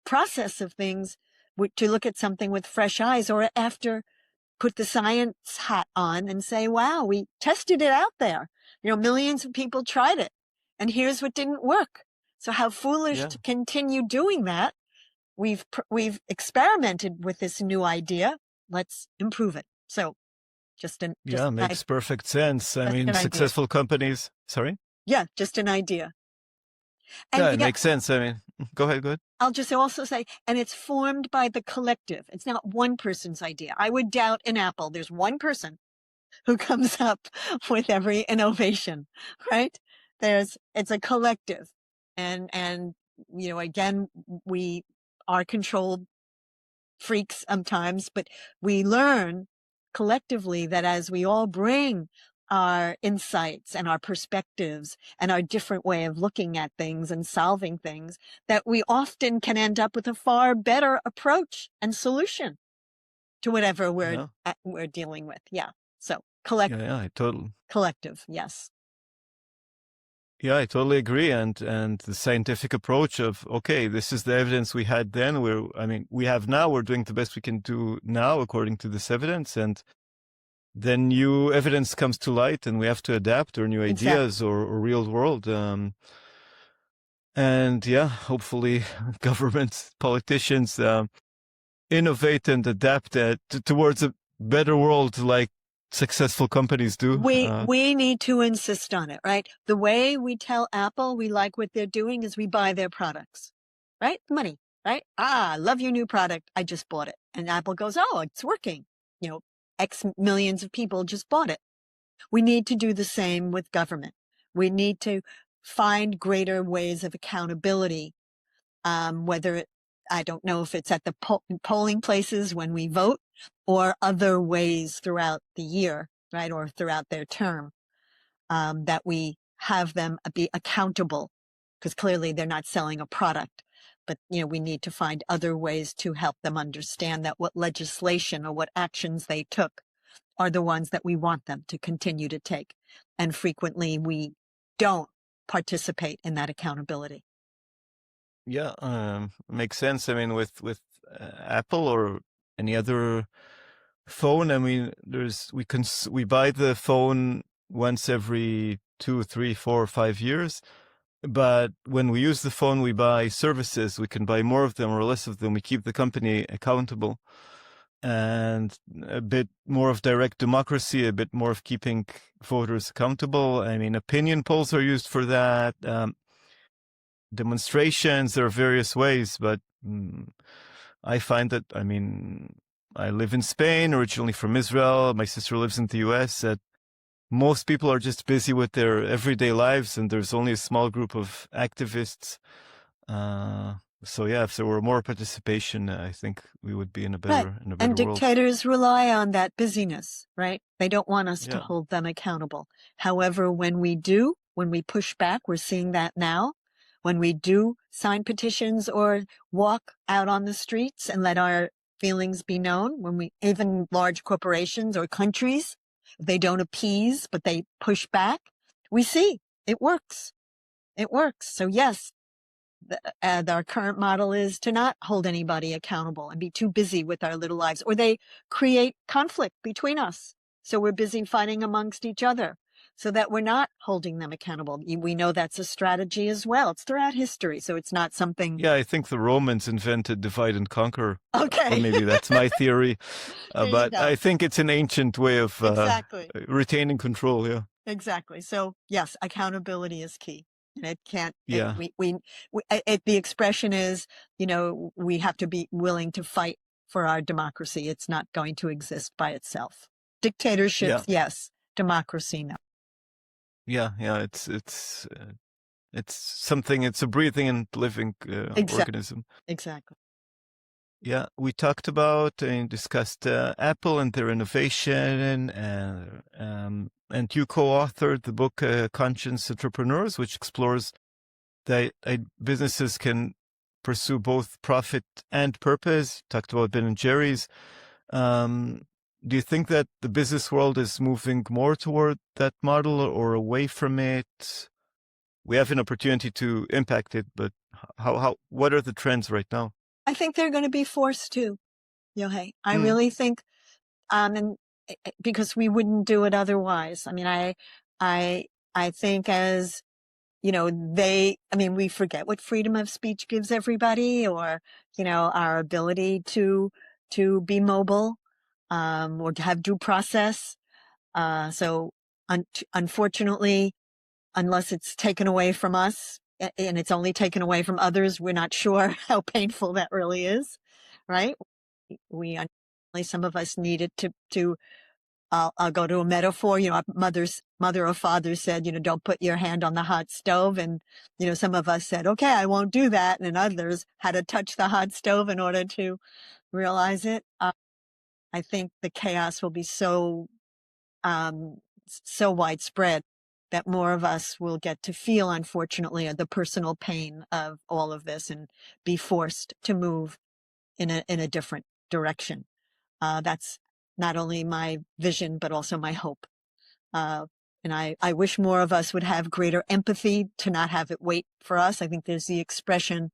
process of things, to look at something with fresh eyes, or after put the science hat on and say, wow, we tested it out there. Millions of people tried it, and here's what didn't work. So how foolish to continue doing that. We've experimented with this new idea. Let's improve it. So Makes perfect sense. I mean, successful companies. Sorry? Yeah, just an idea. And yeah, it makes sense. I mean, go ahead. I'll just also say, and it's formed by the collective. It's not one person's idea. I would doubt in Apple, there's one person who comes up with every innovation, right? It's a collective. And, again, we are controlled freaks sometimes, but we learn collectively that as we all bring our insights and our perspectives and our different way of looking at things and solving things, that we often can end up with a far better approach and solution to whatever we're dealing with. Yeah. So collective. Totally. Collective. Yes. Yeah, I totally agree. And the scientific approach of, okay, this is the evidence we had then. We have now, we're doing the best we can do now according to this evidence. And then new evidence comes to light and we have to adapt, or new Exactly. ideas, or real world. And yeah, hopefully governments, politicians, innovate and adapt towards a better world like successful companies do. We need to insist on it, right? The way we tell Apple we like what they're doing is we buy their products, right? Money, right? I love your new product. I just bought it. And Apple goes, oh, it's working. X millions of people just bought it. We need to do the same with government. We need to find greater ways of accountability, I don't know if it's at the polling places when we vote or other ways throughout the year, right, or throughout their term, that we have them be accountable, because clearly they're not selling a product. But, we need to find other ways to help them understand that what legislation or what actions they took are the ones that we want them to continue to take. And frequently we don't participate in that accountability. Yeah, makes sense. I mean, with Apple or any other phone, I mean, we buy the phone once every 2, 3, 4, 5 years. But when we use the phone, we buy services. We can buy more of them or less of them. We keep the company accountable, and a bit more of direct democracy, a bit more of keeping voters accountable. I mean, opinion polls are used for that. Demonstrations, there are various ways, but I find that, I live in Spain, originally from Israel. My sister lives in the US. That most people are just busy with their everyday lives, and there's only a small group of activists. So yeah, if there were more participation, I think we would be in a Right. better And world. dictators rely on that busyness, right? They don't want us to Yeah. hold them accountable. However, when we push back, we're seeing that now. When we do sign petitions or walk out on the streets and let our feelings be known, even large corporations or countries, they don't appease, but they push back, we see it works. It works. So yes, our current model is to not hold anybody accountable and be too busy with our little lives, or they create conflict between us. So we're busy fighting amongst each other so that we're not holding them accountable. We know that's a strategy as well. It's throughout history. So it's not something. Yeah, I think the Romans invented divide and conquer. Okay. Or maybe that's my theory. But I think it's an ancient way of exactly. retaining control. Yeah. Exactly. So yes, accountability is key. And it can't, Yeah. the expression is, we have to be willing to fight for our democracy. It's not going to exist by itself. Dictatorships, yes. Democracy, no. Yeah. It's something, it's a breathing and living organism. Exactly. Yeah, we talked about and discussed Apple and their innovation, and you co-authored the book Conscious Entrepreneurs, which explores that businesses can pursue both profit and purpose. Talked about Ben and Jerry's. Do you think that the business world is moving more toward that model or away from it? We have an opportunity to impact it, but what are the trends right now? I think they're going to be forced to, Yohay. I really think, and because we wouldn't do it otherwise. I mean, I think as, we forget what freedom of speech gives everybody, or, our ability to be mobile, or to have due process. So unfortunately, unless it's taken away from us, and it's only taken away from others, we're not sure how painful that really is, right? Some of us needed to I'll go to a metaphor. Our mother or father said, don't put your hand on the hot stove. And, some of us said, okay, I won't do that. And others had to touch the hot stove in order to realize it. I think the chaos will be so widespread that more of us will get to feel, unfortunately, the personal pain of all of this and be forced to move in a different direction. That's not only my vision, but also my hope. And I wish more of us would have greater empathy to not have it wait for us. I think there's the expression,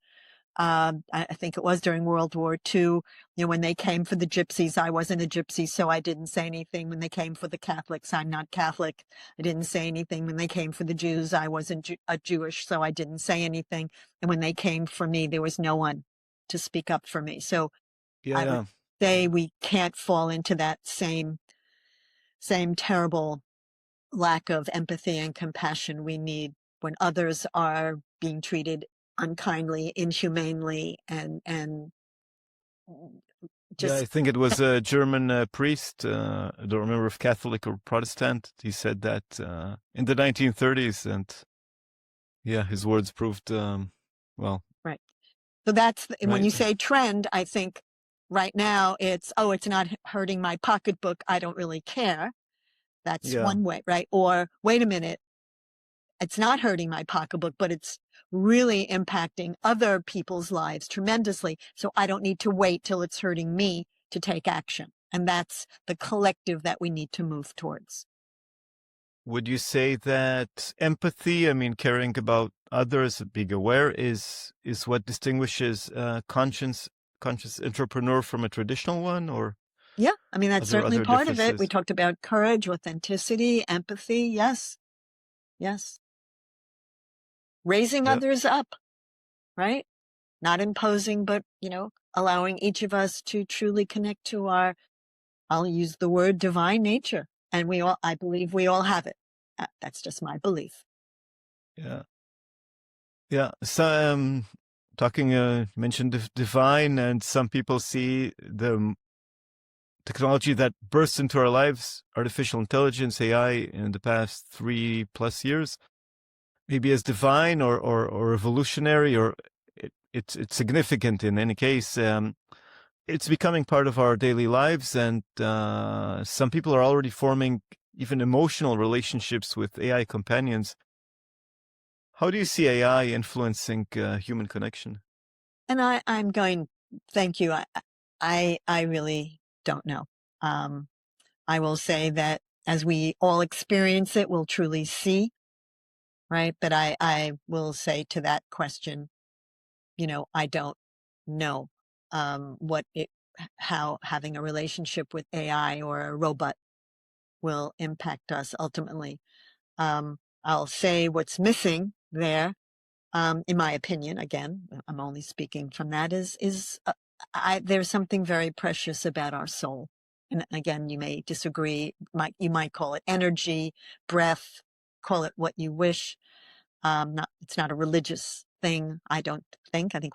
I think it was during World War II, when they came for the gypsies, I wasn't a gypsy, so I didn't say anything. When they came for the Catholics, I'm not Catholic. I didn't say anything. When they came for the Jews, I wasn't a Jewish, so I didn't say anything. And when they came for me, there was no one to speak up for me. So I would Yeah, say we can't fall into that same terrible lack of empathy and compassion we need when others are being treated unkindly, inhumanely, and yeah. I just think it was a German priest. I don't remember if Catholic or Protestant. He said that in the 1930s, and yeah, his words proved well. right. So that's when Right. you say trend, I think right now it's not hurting my pocketbook, I don't really care. That's Yeah. one way, right? Or wait a minute, it's not hurting my pocketbook, but it's really impacting other people's lives tremendously. So I don't need to wait till it's hurting me to take action. And that's the collective that we need to move towards. Would you say that empathy, I mean, caring about others, being aware, is what distinguishes conscious entrepreneur from a traditional one, or Yeah. I mean, are that's there certainly other part of it. We differences? talked about courage, authenticity, empathy. Yes. Yes. Raising Yeah, others up, right? Not imposing, but, allowing each of us to truly connect to our, I'll use the word divine nature. And I believe we all have it. That's just my belief. yeah, yeah. So, talking, mentioned divine, and some people see the technology that bursts into our lives, artificial intelligence, AI, in the past 3+ years, maybe as divine or evolutionary, or it's significant in any case. It's becoming part of our daily lives, and some people are already forming even emotional relationships with AI companions. How do you see AI influencing human connection? And thank you. I really don't know. Um, I will say that as we all experience it, we'll truly see, right? But I will say to that question, I don't know, how having a relationship with AI or a robot will impact us ultimately. I'll say what's missing there, in my opinion, again, I'm only speaking from that, there's something very precious about our soul. And again, you may disagree. You might call it energy, breath, call it what you wish. It's not a religious thing. I don't think. I think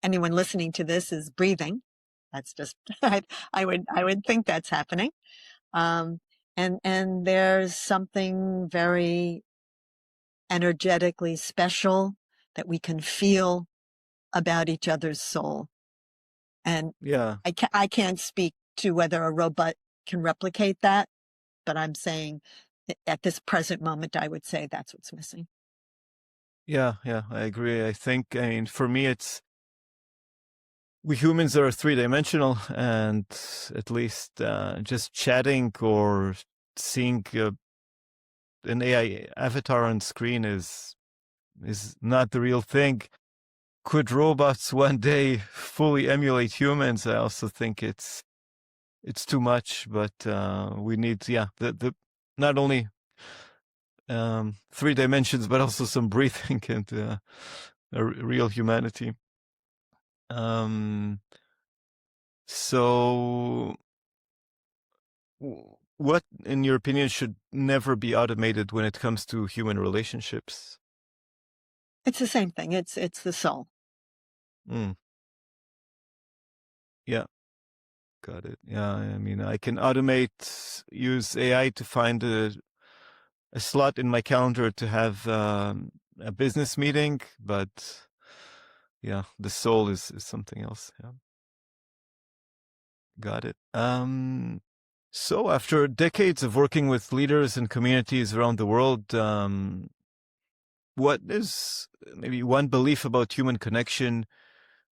anyone listening to this is breathing. That's just, I would think that's happening. Um, and there's something very energetically special that we can feel about each other's soul. And Yeah, I can't speak to whether a robot can replicate that, but I'm saying at this present moment, I would say that's what's missing. yeah, yeah. I agree. I mean, for me, we humans are three-dimensional, and at least just chatting or seeing an AI avatar on screen is not the real thing. Could robots one day fully emulate humans? I also think it's too much, but we need, yeah, the not only 3 dimensions, but also some breathing and real humanity. Um, so, what, in your opinion, should never be automated when it comes to human relationships? It's the same thing. It's the soul. Mm, yeah, got it. Yeah, I mean, I can use AI to find a slot in my calendar to have a business meeting, but yeah, the soul is something else. Yeah, got it. So after decades of working with leaders and communities around the world, what is maybe one belief about human connection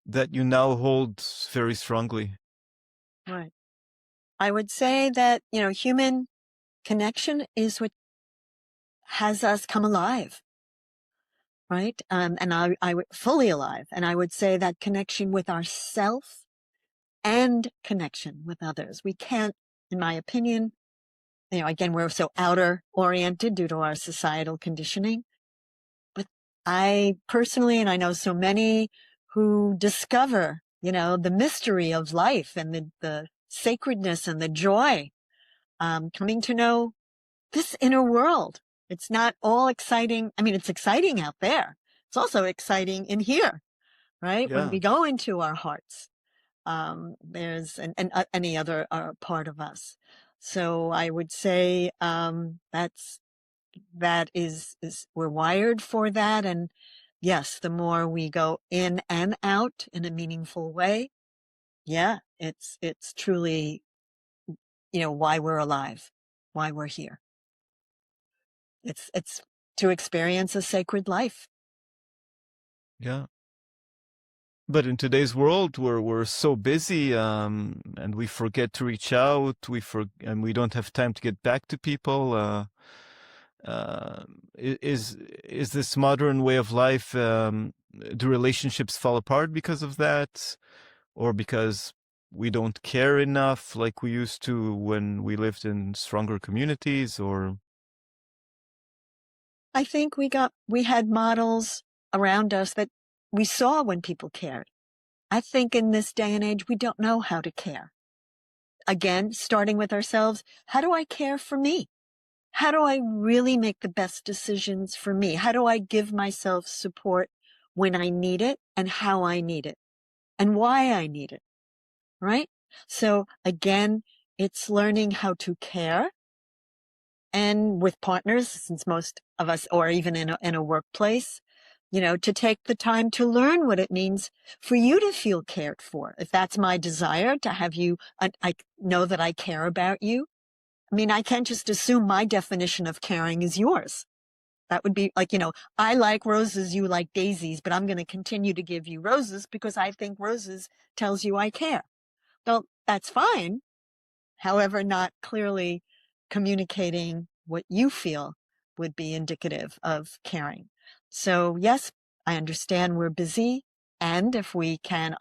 that you now hold very strongly? Right. I would say that, human connection is what has us come alive, right? And I fully alive. And I would say that connection with ourself and connection with others. We can't, in my opinion, again, we're so outer oriented due to our societal conditioning. But I personally, and I know so many who discover, the mystery of life and the sacredness and the joy, coming to know this inner world. It's not all exciting. I mean, it's exciting out there. It's also exciting in here, right? When Yeah. we go into our hearts, there's any other part of us. So I would say, that is we're wired for that. And yes, the more we go in and out in a meaningful way, yeah, it's truly, why we're alive, why we're here. It's to experience a sacred life. Yeah. But in today's world, where we're so busy, and we forget to reach out, and we don't have time to get back to people. Is this modern way of life? Do relationships fall apart because of that, or because we don't care enough like we used to when we lived in stronger communities? Or I think we had models around us that we saw when people cared. I think in this day and age, we don't know how to care. Again, starting with ourselves, how do I care for me? How do I really make the best decisions for me? How do I give myself support when I need it and how I need it and why I need it, right? So again, it's learning how to care, and with partners, since most of us, or even in a workplace, to take the time to learn what it means for you to feel cared for. If that's my desire to have you, I know that I care about you. I mean, I can't just assume my definition of caring is yours. That would be like, I like roses, you like daisies, but I'm going to continue to give you roses because I think roses tells you I care. Well, that's fine. However, not clearly communicating what you feel would be indicative of caring. So yes, I understand we're busy. And if we can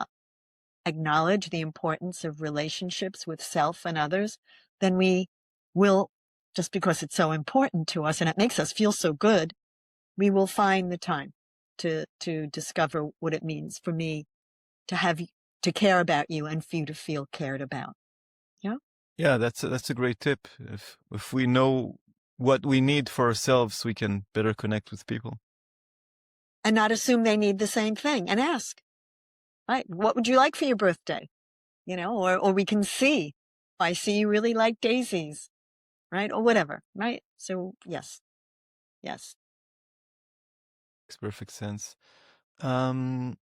acknowledge the importance of relationships with self and others, then we will, just because it's so important to us and it makes us feel so good, we will find the time to discover what it means for me to care about you and for you to feel cared about. Yeah. yeah, that's a great tip. If we know what we need for ourselves, we can better connect with people. And not assume they need the same thing, and ask, right? What would you like for your birthday? Or we can see, I see you really like daisies, right? Or whatever, right? So yes. Makes perfect sense. Um,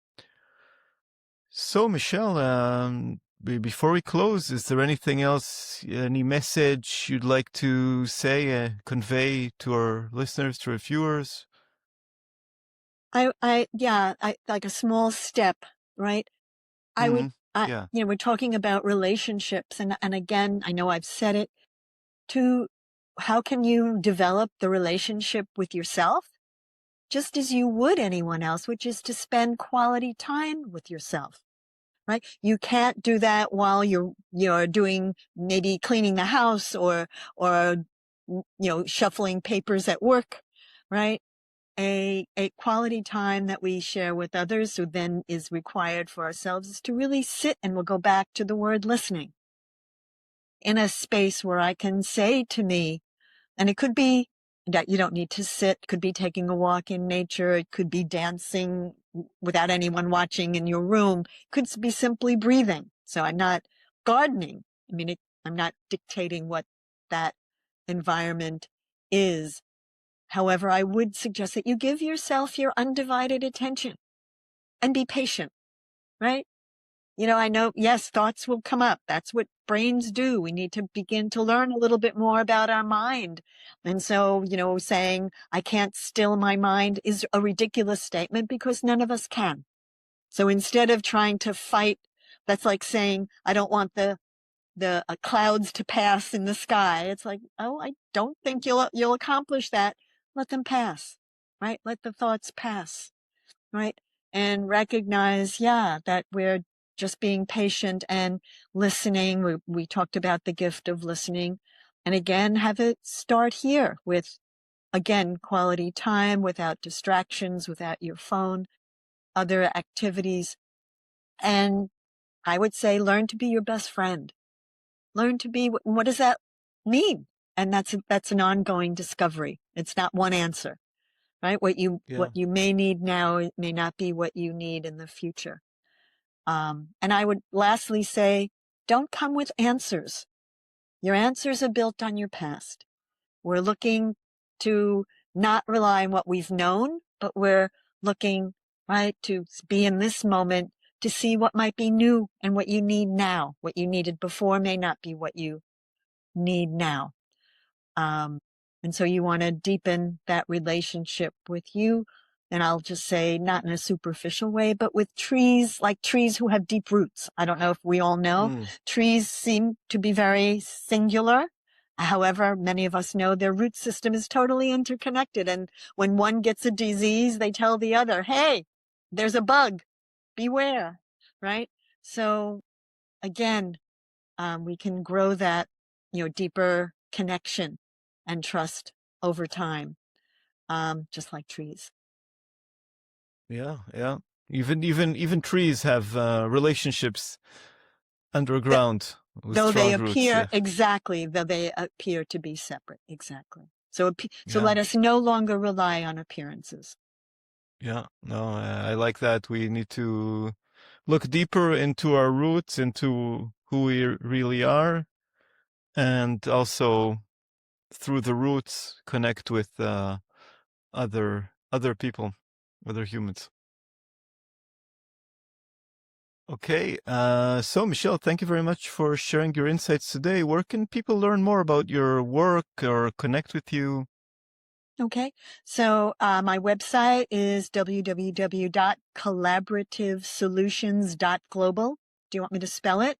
so Michele, before we close, is there anything else, any message you'd like to say, convey to our listeners, to our viewers? I like a small step, right? I would, Mm, yeah. we're talking about relationships, and again, I know I've said it, to how can you develop the relationship with yourself just as you would anyone else, which is to spend quality time with yourself, right? You can't do that while you're doing, maybe cleaning the house or shuffling papers at work, right? A quality time that we share with others, who then is required for ourselves, is to really sit, and we'll go back to the word listening, in a space where I can say to me, and it could be that you don't need to sit, it could be taking a walk in nature, it could be dancing without anyone watching in your room, it could be simply breathing. So I'm not gardening. I mean, I'm not dictating what that environment is. However, I would suggest that you give yourself your undivided attention and be patient, right? I know, yes, thoughts will come up. That's what brains do. We need to begin to learn a little bit more about our mind. And so, saying I can't still my mind is a ridiculous statement, because none of us can. So instead of trying to fight, that's like saying, I don't want the clouds to pass in the sky. It's like, oh, I don't think you'll accomplish that. let them pass, right? Let the thoughts pass, right? And recognize, that we're just being patient and listening. We talked about the gift of listening. And again, have it start here with, again, quality time without distractions, without your phone, other activities. And I would say learn to be your best friend. Learn to be, what does that mean? And that's an ongoing discovery. It's not one answer, right? What you may need now, it may not be what you need in the future. And I would lastly say, don't come with answers. Your answers are built on your past. We're looking to not rely on what we've known, but we're looking, right, to be in this moment to see what might be new and what you need now. What you needed before may not be what you need now. And so you want to deepen that relationship with you. And I'll just say, not in a superficial way, but with trees, like trees who have deep roots. I don't know if we all know. Trees seem to be very singular. However, many of us know their root system is totally interconnected. And when one gets a disease, they tell the other, hey, there's a bug, beware, right? So again, we can grow that, deeper connection and trust over time, just like trees. Yeah. Even trees have relationships underground with Though they strong roots. appear Yeah. exactly, though they appear to be separate. Exactly. So Yeah. let us no longer rely on appearances. Yeah. No, I like that. We need to look deeper into our roots, into who we really are, and also through the roots connect with other people, other humans. Okay, so Michele, thank you very much for sharing your insights today. Where can people learn more about your work or connect with you? Okay, so my website is www.collaborativesolutions.global. Do you want me to spell it?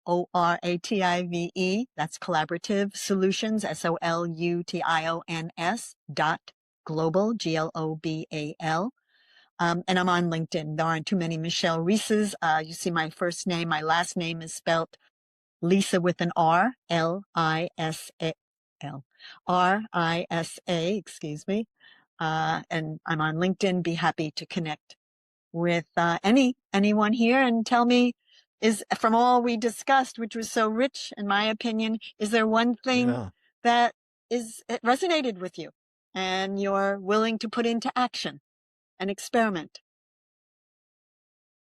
COLLABORATIVE. That's Collaborative Solutions, SOLUTIONS.global, GLOBAL. And I'm on LinkedIn. There aren't too many Michele Risas. You see my first name. My last name is spelled Lisa with an R, Risa, excuse me. And I'm on LinkedIn. Be happy to connect with anyone here and tell me, is from all we discussed, which was so rich, in my opinion, is there one thing that it resonated with you and you're willing to put into action and experiment?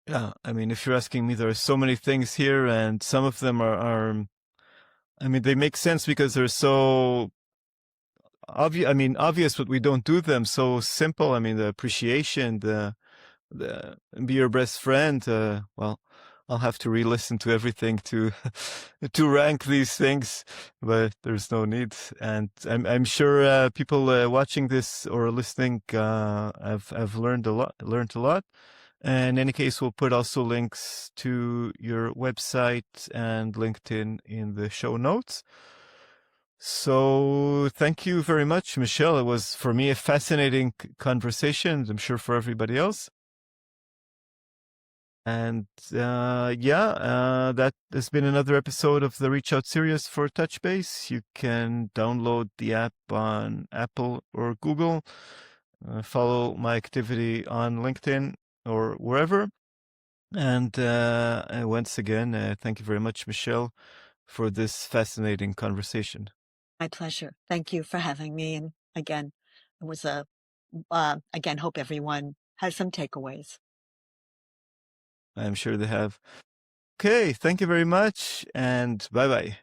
Yeah, I mean, if you're asking me, there are so many things here, and some of them are I mean, they make sense because they're so obvious. I mean, obvious, but we don't do them. So simple. I mean, the appreciation, the be your best friend. Well, I'll have to re-listen to everything to to rank these things, but there's no need. And I'm sure people watching this or listening have learned a lot. And in any case, we'll put also links to your website and LinkedIn in the show notes. So thank you very much, Michele. It was, for me, a fascinating conversation. I'm sure for everybody else. And that has been another episode of the Reach Out series for TouchBase. You can download the app on Apple or Google. Follow my activity on LinkedIn or wherever. And once again, thank you very much, Michele, for this fascinating conversation. My pleasure. Thank you for having me. And again, it was again, hope everyone has some takeaways. I'm sure they have. Okay, thank you very much, and bye-bye.